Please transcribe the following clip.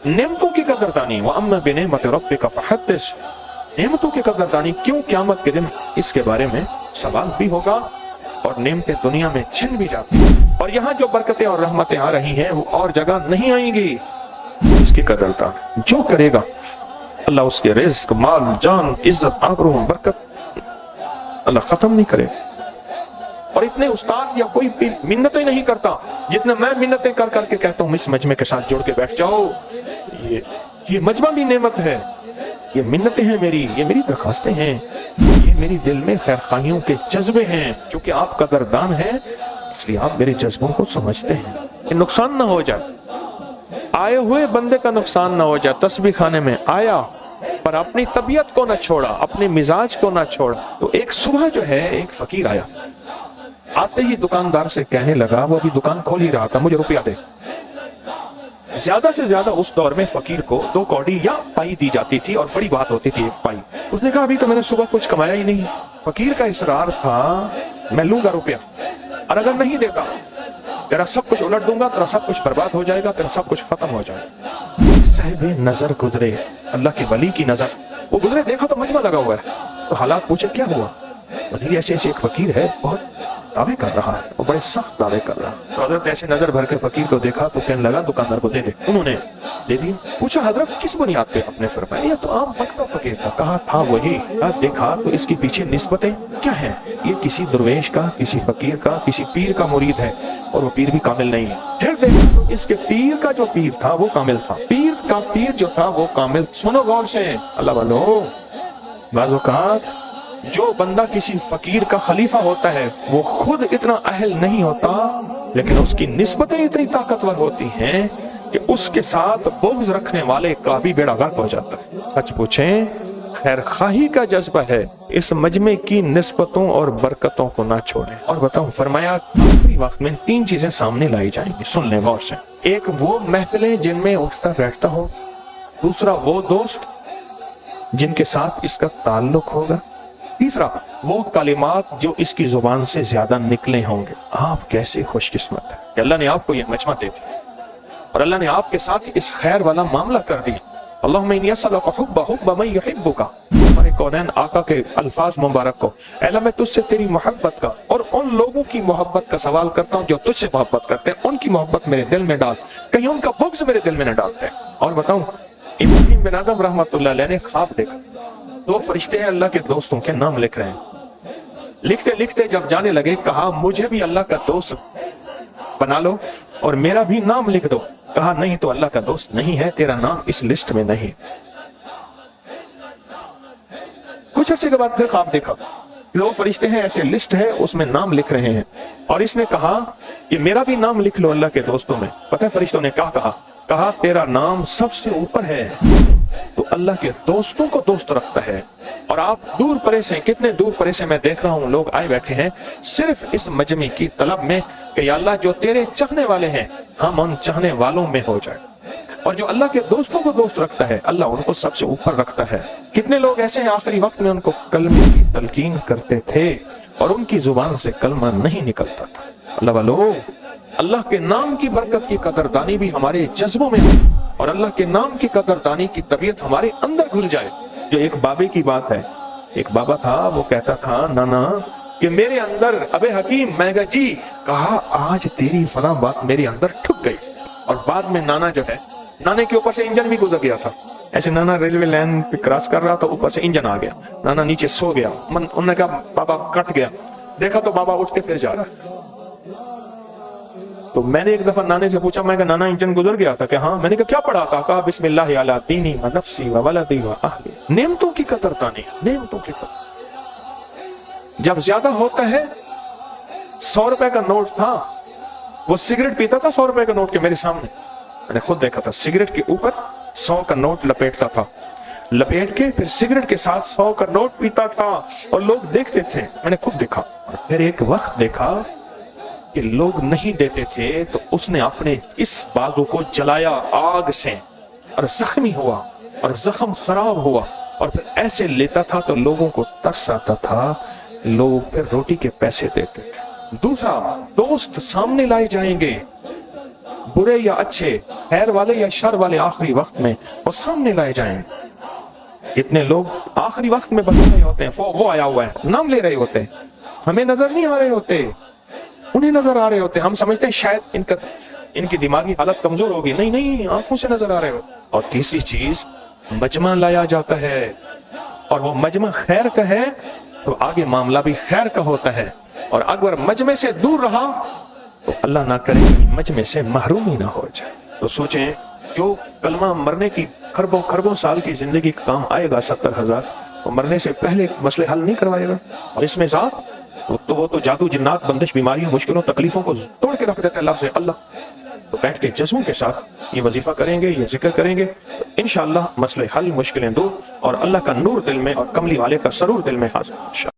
नेमतों की कदरदानी, व अम्मा बिनिअमति रब्बिका फहद्दिस, नेमतों की कदरदानी क्यों क़यामत के दिन इसके बारे में सवाल भी होगा और नेमतें दुनिया में छिन भी जाती हैं, और यहाँ जो बरकतें और रहमतें आ रही हैं वो और जगह नहीं आएंगी। इसकी कदरदानी जो करेगा अल्लाह उसके रिज़्क, माल, जान, इज्जत, आबरू, बरकत अल्लाह खत्म नहीं करे। और इतने उस्ताद या कोई भी मिन्नतें नहीं करता जितने मैं मिन्नतें कर करके कहता हूँ इस मजमे के साथ जुड़ के बैठ जाओ। ये मजमा भी नेमत है, ये मिन्नतें हैं मेरी, ये मेरी दरखास्तें हैं, ये मेरी दिल में खैर खाइयों के जज्बे हैं। चूंकि आप कदरदान हैं इसलिए आप मेरे जज्बों को समझते हैं कि नुकसान ना हो जाए, आए हुए बंदे का नुकसान ना हो जाए। तस्बीह खाने में आया पर अपनी तबीयत को ना छोड़ा, अपने मिजाज को ना छोड़ा। तो एक सुबह जो है एक फकीर आया, आते ही दुकानदार से कहने लगा, वो अभी दुकान खोल ही रहा था, मुझे रुपया दे। ज्यादा से ज्यादा उस दौर में फकीर को 2 कौड़ी या पाई दी जाती थी और बड़ी बात होती थी 1 पाई। उसने कहा अभी तो मैंने सुबह कुछ कमाया ही नहीं। फकीर का इसरार था मैं लूंगा रुपया, और अगर नहीं देता तेरा सब कुछ उलट दूंगा, तेरा सब कुछ बर्बाद हो जाएगा, तेरा सब कुछ खत्म हो जाएगा। साहिब नजर गुजरे, अल्लाह के वली की नजर, वो गुजरे, देखा तो मजमा लगा हुआ है। तो हालात पूछे क्या हुआ, बोले ऐसे ऐसे एक फकीर है, बहुत दावे कर रहा है, वो बड़े सख्त दावे कर रहा है। तो हजरत ऐसे नजर भर के फकीर को देखा तो कहने लगा दुकानदार को दे दे। उन्होंने दे दिया। पूछा हजरत किस बुनियाद पे आपने फरमाया? ये तो आम मक्का फकीर था। कहा था वही। देखा तो इसकी पीछे निस्बतें क्या है, ये किसी दरवेश का, किसी फकीर का, किसी पीर का मुरीद है, और वो पीर भी कामिल नहीं है। फिर देखा तो इसके पीर का जो पीर था वो कामिल था, पीर का पीर जो था वो कामिल। सुनो गौर से अल्लाह वालों, बाज़ जो बंदा किसी फकीर का खलीफा होता है वो खुद इतना अहल नहीं होता, लेकिन उसकी निस्बतें इतनी ताकतवर होती हैं कि उसके साथ बुग़्ज़ रखने वाले का भी बेड़ा गर्क हो जाता है। सच पूछें, खैर खाही का जज्बा है, इस मजमे की निस्बतों और बरकतों को ना छोड़ें। और बताऊं, फरमाया आखिरी वक्त में 3 चीजें सामने लाई जाएंगी, सुन लें गौर से। एक वो महफिलें जिनमें उठता बैठता हो, दूसरा वो दोस्त जिनके साथ इसका ताल्लुक होगा, तीसरा वो कलिमात जो इसकी जुबान से ज्यादा निकले होंगे। आप कैसे खुशकिस्मत है कि अल्लाह ने आपको ये मजमा दे दिया और अल्लाह ने आपके साथ इस खैर वाला मामला कर दिया। अल्लाहुम्मा इन्नी अस्अलुका हुब्ब मन युहिब्बुका, हमारे कौनैन आका के अल्फाज मुबारक को, अल्लाह मैं तुझसे तेरी मोहब्बत का और उन लोगों की मोहब्बत का सवाल करता हूँ जो तुझसे मोहब्बत करते हैं, उनकी मोहब्बत मेरे दिल में डाल, कहीं उनका बुग़्ज़ मेरे दिल में न डालते। और बताऊं, इब्राहीम बिन आदम रहमतुल्लाह अलैह ने ख्वाब देखा, 2 फरिश्ते हैं अल्लाह के दोस्तों के नाम लिख रहे हैं। लिखते लिखते जब जाने लगे, कहा मुझे भी अल्लाह का दोस्त बना लो और मेरा भी नाम लिख दो। कहा नहीं तो अल्लाह का दोस्त नहीं है, तेरा नाम इस लिस्ट में नहीं। कुछ अर्से के बाद फिर ख्वाब देखा, 2 फरिश्ते हैं, ऐसे लिस्ट है, उसमें नाम लिख रहे हैं, और इसने कहा कि मेरा भी नाम लिख लो अल्लाह के दोस्तों में। पता है फरिश्तों ने क्या कहा? कहा तेरा नाम सबसे ऊपर है, तो अल्लाह के दोस्तों को दोस्त रखता है। और आप दूर परे से, कितने दूर परे से मैं देख रहा हूँ लोग आए बैठे हैं सिर्फ इस मजमे की तलब में कि या अल्लाह जो तेरे चाहने वाले हैं हम उन चाहने वालों में हो जाए। और जो अल्लाह के दोस्तों को दोस्त रखता है अल्लाह उनको सबसे ऊपर रखता है। कितने लोग ऐसे हैं आखिरी वक्त में उनको कलमे की तलकीन करते थे और उनकी जुबान से कलमा नहीं निकलता था। अल्लाह वालों, अल्लाह के नाम की बरकत की कदरदानी भी हमारे जज्बों में हो और अल्लाह के नाम की कदरदानी की तबीयत हमारे अंदर घुल जाए। जो एक बाबे की बात है, एक बाबा था, वो कहता था नाना कि मेरे अंदर, अबे हकीम, मैं कहा जी, कहा आज तेरी फला बात मेरे अंदर ठुक गई। और बाद में नाना जो है, नाने के ऊपर से इंजन भी गुजर गया था। ऐसे नाना रेलवे लाइन पे क्रॉस कर रहा था, ऊपर से इंजन आ गया, नाना नीचे सो गया। उन्होंने कहा बाबा कट गया, देखा तो बाबा उठ के फिर जा रहा है। तो मैंने एक दफा नाने से पूछा, मैं कहा नाना इंजन गुजर गया था? कि हाँ। मैंने कहा क्या पढ़ा था? कहा बिस्मिल्लाह अला दीनी व नफ्सी व वलदी व अहली। नेमतों की कदरदानी, नेमतों की कदर। जब ज्यादा होता है, 100 रुपए का नोट था, वो सिगरेट पीता था 100 रुपए का नोट के मेरे सामने, मैंने खुद देखा था। सिगरेट के ऊपर 100 का नोट लपेटता था, लपेट के फिर सिगरेट के साथ 100 का नोट पीता था और लोग देखते थे, मैंने खुद देखा। फिर एक वक्त देखा कि लोग नहीं देते थे तो उसने अपने इस बाजू को जलाया आग से और जख्मी हुआ और जख्म खराब हुआ और फिर ऐसे लेता था तो लोगों को तरस आता था, लोग फिर रोटी के पैसे देते थे। दूसरा, दोस्त सामने लाए जाएंगे, برے یا اچھے، خیر والے یا شر والے آخری وقت میں وہ سامنے لائے جائیں گے۔ اتنے لوگ آخری وقت میں بدل رہے ہوتے ہیں، وہ آیا ہوا ہے، نام لے رہے ہوتے ہیں، ہمیں نظر نہیں آ رہے ہوتے، انہیں نظر آ رہے ہوتے ہیں۔ ہم سمجھتے ہیں شاید ان کی دماغی حالت کمزور ہوگی، نہیں نہیں، آنکھوں سے نظر آ رہے ہوتے۔ اور تیسری چیز، مجمع لایا جاتا ہے، اور وہ مجمع خیر کا ہے تو آگے معاملہ بھی خیر کا ہوتا ہے، اور اگر مجمع سے دور رہا تو اللہ نہ کرے مجمع سے محرومی نہ ہو جائے۔ تو سوچیں، جو کلمہ مرنے کی خربوں سال کی زندگی کا کام آئے گا 70,000، وہ مرنے سے پہلے مسئلے حل نہیں کروائے گا، اور اس میں ذات وہ تو جادو، جنات، بندش، بیماریوں، مشکلوں، تکلیفوں کو توڑ کے رکھ دیتا ہے اللہ سے۔ اللہ تو بیٹھ کے جذبوں کے ساتھ یہ وظیفہ کریں گے، یہ ذکر کریں گے تو انشاءاللہ مسئلے حل، مشکلیں دور، اور اللہ کا نور دل میں اور کملی والے کا سرور دل میں حاصل۔